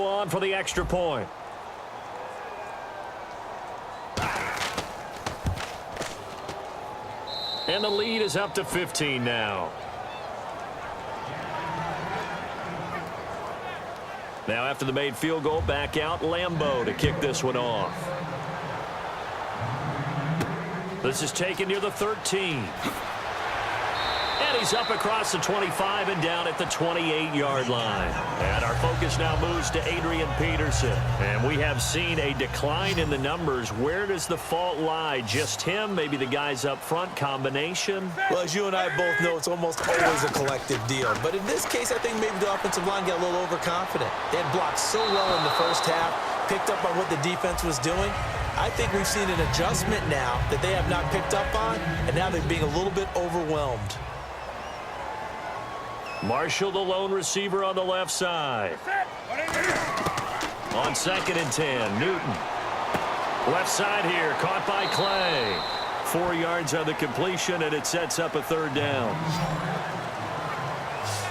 on for the extra point. And the lead is up to 15 now. Now after the made field goal, back out Lambeau to kick this one off. This is taken near the 13. And he's up across the 25 and down at the 28-yard line. And our focus now moves to Adrian Peterson. And we have seen a decline in the numbers. Where does the fault lie? Just him? Maybe the guys up front? Combination? Well, as you and I both know, it's almost always a collective deal. But in this case, I think maybe the offensive line got a little overconfident. They had blocked so well in the first half, picked up on what the defense was doing. I think we've seen an adjustment now that they have not picked up on, and now they're being a little bit overwhelmed. Marshall, the lone receiver on the left side. On 2nd and 10, Newton. Left side here, caught by Clay. 4 yards on the completion, and it sets up a 3rd down.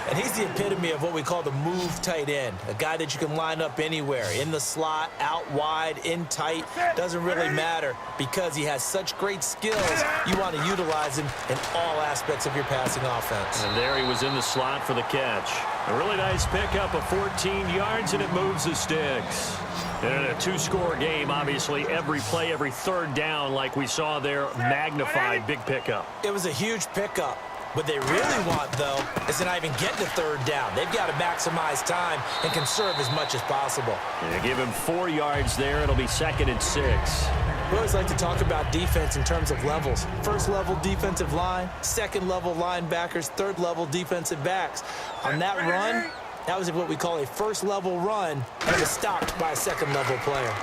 And he's the epitome of what we call the move tight end, a guy that you can line up anywhere, in the slot, out wide, in tight, doesn't really matter because he has such great skills. You want to utilize him in all aspects of your passing offense. And there he was in the slot for the catch. A really nice pickup of 14 yards, and it moves the sticks. And in a 2-score game, obviously, every play, every 3rd down, like we saw there, magnified, big pickup. It was a huge pickup. What they really want, though, is to not even get to 3rd down. They've got to maximize time and conserve as much as possible. And give him 4 yards there. It'll be 2nd and 6. We always like to talk about defense in terms of levels. 1st-level defensive line, 2nd-level linebackers, 3rd-level defensive backs. On that run, that was what we call a 1st-level run, and it was stopped by a 2nd-level player.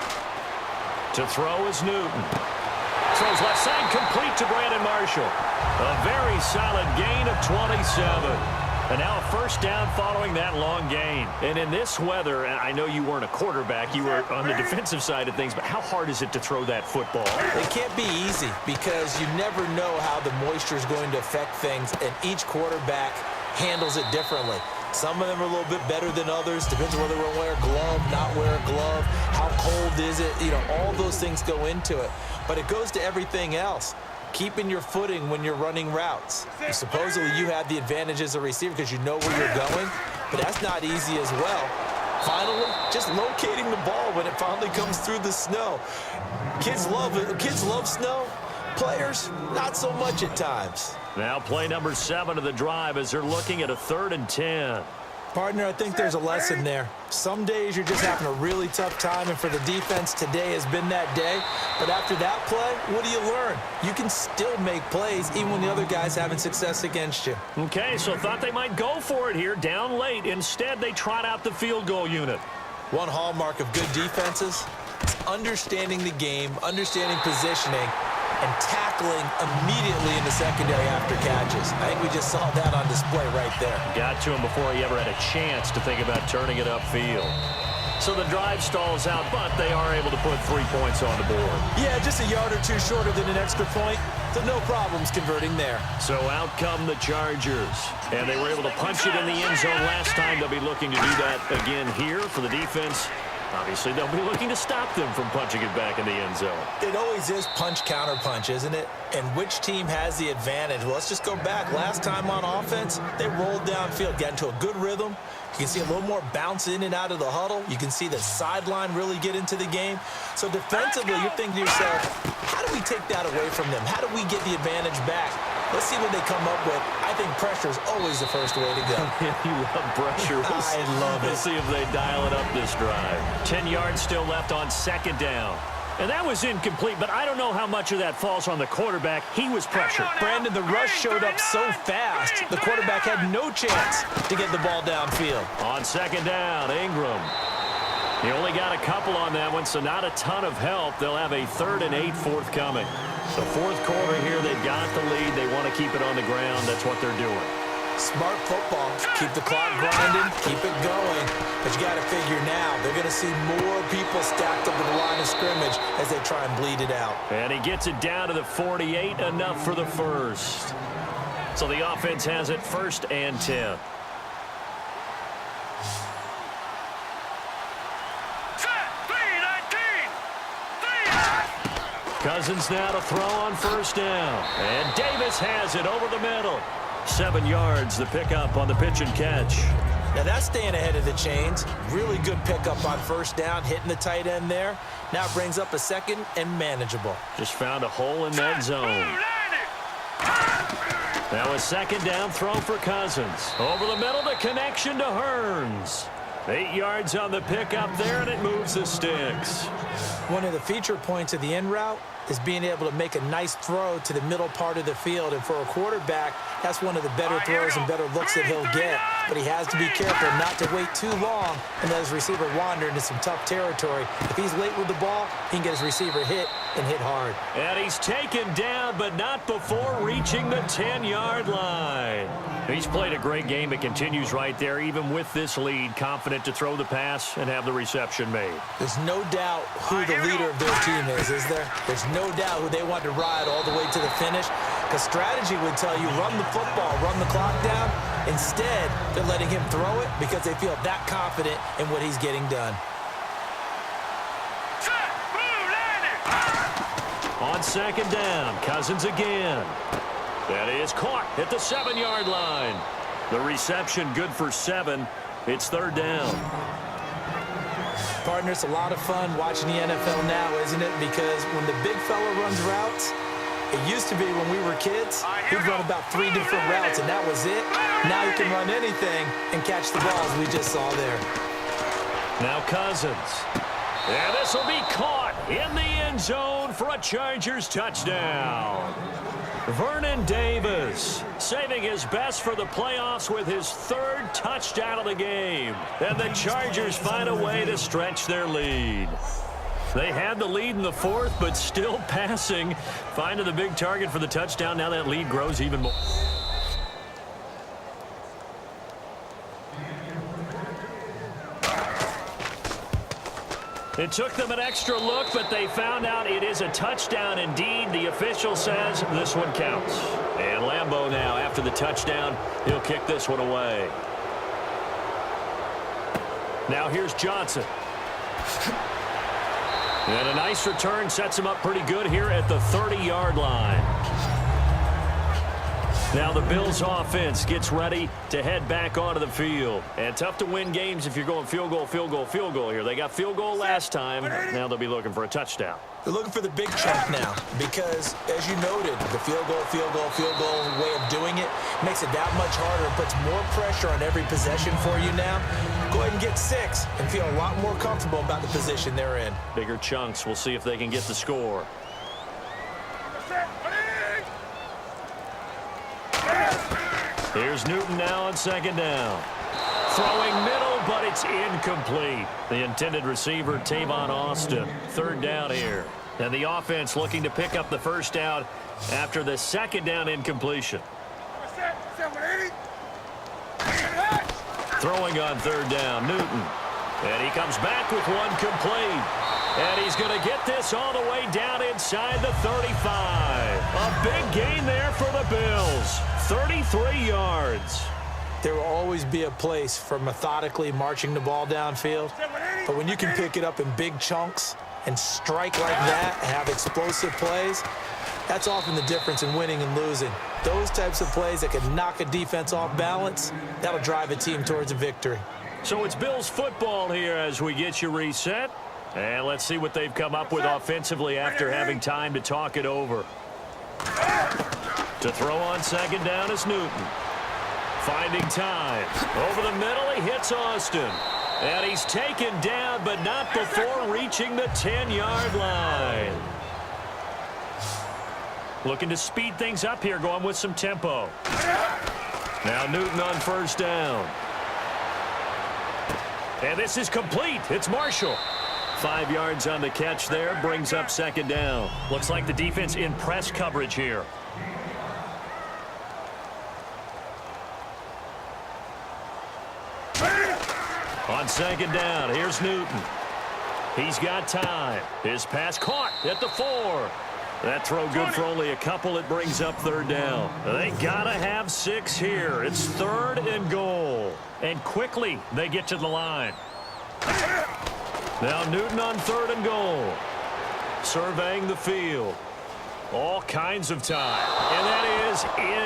To throw is Newton. Throws left side, complete to Brandon Marshall. A very solid gain of 27. And now a 1st down following that long gain. And in this weather, and I know you weren't a quarterback, you were on the defensive side of things, but how hard is it to throw that football? It can't be easy because you never know how the moisture is going to affect things, and each quarterback handles it differently. Some of them are a little bit better than others. Depends on whether we're going to wear a glove, not wear a glove. How cold is it? You know, all those things go into it. But it goes to everything else. Keeping your footing when you're running routes. Supposedly you have the advantage as a receiver because you know where you're going, but that's not easy as well. Finally, just locating the ball when it finally comes through the snow. Kids love it. Kids love snow. Players, not so much at times. Now play number 7 of the drive as they're looking at a 3rd and 10. Partner, I think there's a lesson there. Some days you're just having a really tough time, and for the defense, today has been that day. But after that play, what do you learn? You can still make plays even when the other guy's having success against you. Okay, so thought they might go for it here, down late. Instead, they trot out the field goal unit. One hallmark of good defenses is understanding the game, understanding positioning, and tackling immediately in the secondary after catches. I think we just saw that on display right there. Got to him before he ever had a chance to think about turning it upfield. So the drive stalls out, but they are able to put 3 points on the board. Yeah, just a yard or two shorter than an extra point, so no problems converting there. So out come the Chargers, and they were able to punch it in the end zone last time. They'll be looking to do that again here for the defense. Obviously, they'll be looking to stop them from punching it back in the end zone. It always is punch-counter-punch, isn't it? And which team has the advantage? Well, let's just go back. Last time on offense, they rolled downfield, got into a good rhythm. You can see a little more bounce in and out of the huddle. You can see the sideline really get into the game. So defensively, you're thinking to yourself, how do we take that away from them? How do we get the advantage back? Let's see what they come up with. I think pressure is always the first way to go. You love pressure. I love it. Let's see if they dial it up this drive. 10 yards still left on 2nd down. And that was incomplete, but I don't know how much of that falls on the quarterback. He was pressured. Brandon, the rush showed up so fast, the quarterback had no chance to get the ball downfield. On 2nd down, Ingram. He only got a couple on that one, so not a ton of help. They'll have a 3rd and 8 forthcoming. The 4th quarter here, they've got the lead. They want to keep it on the ground. That's what they're doing. Smart football. Keep the clock grinding, keep it going. But you got to figure now, they're going to see more people stacked up in the line of scrimmage as they try and bleed it out. And he gets it down to the 48, enough for the 1st. So the offense has it 1st and 10. Cousins now to throw on first down. And Davis has it over the middle. 7 yards, the pickup on the pitch and catch. Now that's staying ahead of the chains. Really good pickup on first down, hitting the tight end there. Now brings up a second and manageable. Just found a hole in that zone. Now a second down throw for Cousins. Over the middle, the connection to Hearns. 8 yards on the pickup there, and it moves the sticks. One of the feature points of the in route is being able to make a nice throw to the middle part of the field. And for a quarterback, that's one of the better throws and better looks that he'll get. But he has to be careful not to wait too long and let his receiver wander into some tough territory. If he's late with the ball, he can get his receiver hit and hit hard. And he's taken down, but not before reaching the 10-yard line. He's played a great game. It continues right there, even with this lead, confident to throw the pass and have the reception made. There's no doubt who the leader of their team is there? There's no doubt who they want to ride all the way to the finish. Because strategy would tell you run the football, run the clock down. Instead, they're letting him throw it because they feel that confident in what he's getting done. On second down, Cousins again. That is caught at the 7-yard line. The reception good for 7. It's third down. Partner, it's a lot of fun watching the NFL now, isn't it? Because when the big fella runs routes, it used to be when we were kids, he'd run about 3 different routes, and that was it. Now he can run anything and catch the balls we just saw there. Now Cousins. And this will be caught in the end zone for a Chargers touchdown. Vernon Davis saving his best for the playoffs with his 3rd touchdown of the game. And the Chargers find a way to stretch their lead. They had the lead in the 4th, but still passing. Finding the big target for the touchdown. Now that lead grows even more. It took them an extra look, but they found out it is a touchdown indeed. The official says this one counts. And Lambeau now, after the touchdown, he'll kick this one away. Now here's Johnson. And a nice return sets him up pretty good here at the 30-yard line. Now the Bills offense gets ready to head back onto the field. And tough to win games if you're going field goal, field goal, field goal here. They got field goal last time. Now they'll be looking for a touchdown. They're looking for the big chunk now because, as you noted, the field goal way of doing it makes it that much harder and puts more pressure on every possession for you now. Go ahead and get 6 and feel a lot more comfortable about the position they're in. Bigger chunks. We'll see if they can get the score. Here's Newton now on second down. Throwing middle, but it's incomplete. The intended receiver, Tavon Austin. Third down here. And the offense looking to pick up the first down after the second down incompletion. Throwing on third down, Newton. And he comes back with one complete. And he's going to get this all the way down inside the 35. A big gain there for the Bills. 33 yards. There will always be a place for methodically marching the ball downfield. But when you can pick it up in big chunks and strike like that and have explosive plays, that's often the difference in winning and losing. Those types of plays that can knock a defense off balance, that'll drive a team towards a victory. So it's Bills football here as we get you reset. And let's see what they've come up with offensively after having time to talk it over. To throw on second down is Newton. Finding time. Over the middle, he hits Austin. And he's taken down, but not before reaching the 10-yard line. Looking to speed things up here, going with some tempo. Now Newton on first down. And this is complete. It's Marshall. 5 yards on the catch there, brings up second down. Looks like the defense in press coverage here. On second down, here's Newton. He's got time. His pass caught at the 4. That throw good for only a couple. It brings up third down. They got to have 6 here. It's 3rd and goal. And quickly, they get to the line. Now Newton on 3rd and goal. surveying the field. All kinds of time. And that is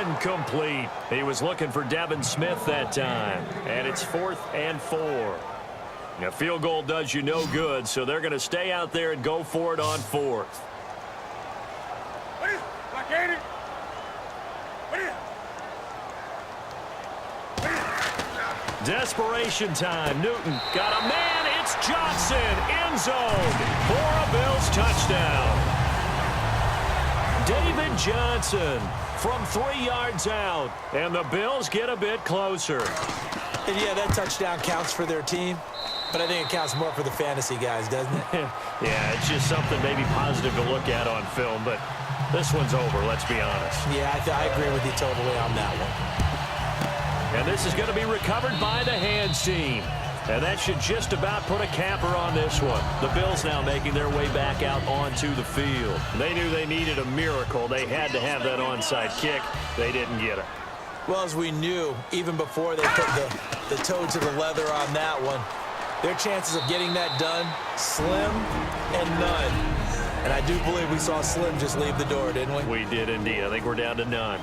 incomplete. He was looking for Devin Smith that time. And it's 4th and 4. A field goal does you no good, so they're going to stay out there and go for it on 4th. Desperation time. Newton got a man. It's Johnson. End zone for a Bills touchdown. David Johnson from 3 yards out. And the Bills get a bit closer. And yeah, that touchdown counts for their team. But I think it counts more for the fantasy guys, doesn't it? Yeah, it's just something maybe positive to look at on film. But this one's over, let's be honest. Yeah, I agree with you totally on that one. And this is going to be recovered by the hands team. And that should just about put a capper on this one. The Bills now making their way back out onto the field. They knew they needed a miracle. They had to have that onside kick. They didn't get it. Well, as we knew, even before they put the toe to the leather on that one, their chances of getting that done, slim and none. And I do believe we saw Slim just leave the door, didn't we? We did indeed. I think we're down to none.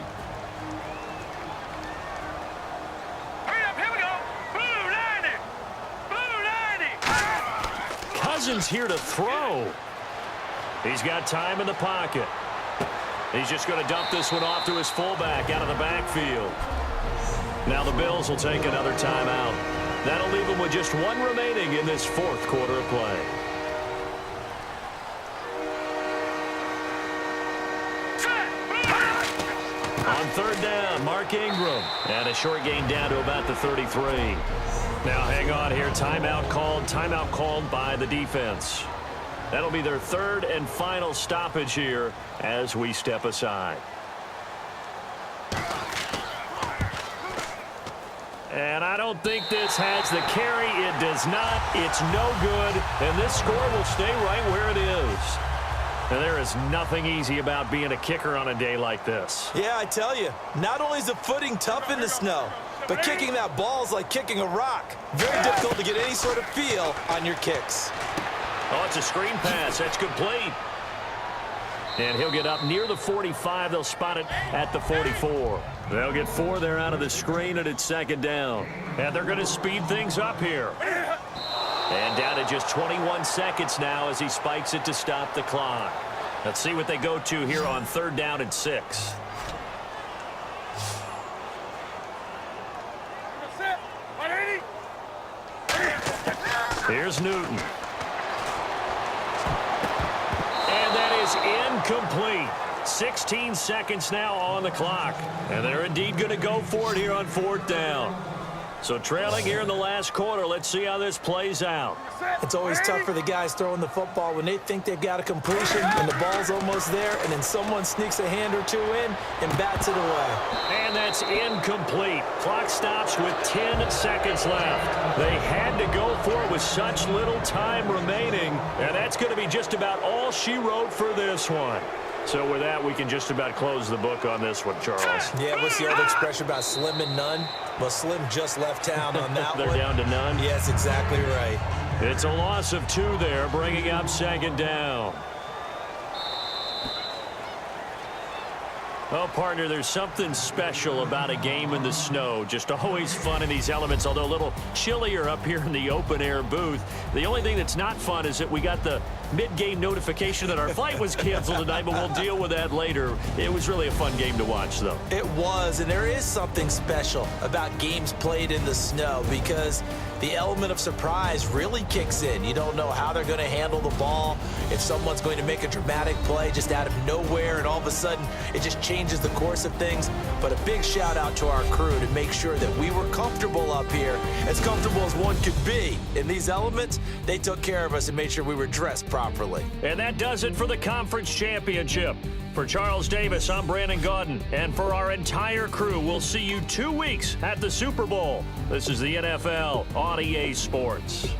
Cousins here to throw. He's got time in the pocket. He's just going to dump this one off to his fullback out of the backfield. Now the Bills will take another timeout. That'll leave them with just one remaining in this 4th quarter of play. On 3rd down, Mark Ingram. And a short gain down to about the 33. Now hang on here. Timeout called by the defense. That'll be their 3rd and final stoppage here as we step aside. And I don't think this has the carry. It does not. It's no good. And this score will stay right where it is. And there is nothing easy about being a kicker on a day like this. Yeah, I tell you, not only is the footing tough in the snow, but kicking that ball is like kicking a rock. Very difficult to get any sort of feel on your kicks. Oh, it's a screen pass. That's complete. And he'll get up near the 45. They'll spot it at the 44. They'll get 4 there out of the screen, and it's 2nd down. And they're going to speed things up here. And down to just 21 seconds now as he spikes it to stop the clock. Let's see what they go to here on 3rd down and 6. Here's Newton. And that is incomplete. 16 seconds now on the clock. And they're indeed going to go for it here on 4th down. So trailing here in the last quarter. Let's see how this plays out. It's always tough for the guys throwing the football when they think they've got a completion and the ball's almost there, and then someone sneaks a hand or two in and bats it away. And that's incomplete. Clock stops with 10 seconds left. They had to go for it with such little time remaining, and that's going to be just about all she wrote for this one. So with that, we can just about close the book on this one, Charles. Yeah, what's the old expression about slim and none? Well, Slim just left town on that They're one. down to none? Yes, exactly right. It's a loss of 2 there, bringing up 2nd down. Well, partner, there's something special about a game in the snow. Just always fun in these elements, although a little chillier up here in the open-air booth. The only thing that's not fun is that we got the mid-game notification that our flight was canceled tonight, but we'll deal with that later. It was really a fun game to watch, though. It was, and there is something special about games played in the snow because the element of surprise really kicks in. You don't know how they're going to handle the ball, if someone's going to make a dramatic play just out of nowhere, and all of a sudden it just changes the course of things. But a big shout out to our crew to make sure that we were comfortable up here, as comfortable as one could be. In these elements, they took care of us and made sure we were dressed properly. And that does it for the conference championship. For Charles Davis, I'm Brandon Gaudin. And for our entire crew, we'll see you 2 weeks at the Super Bowl. This is the NFL on EA Sports.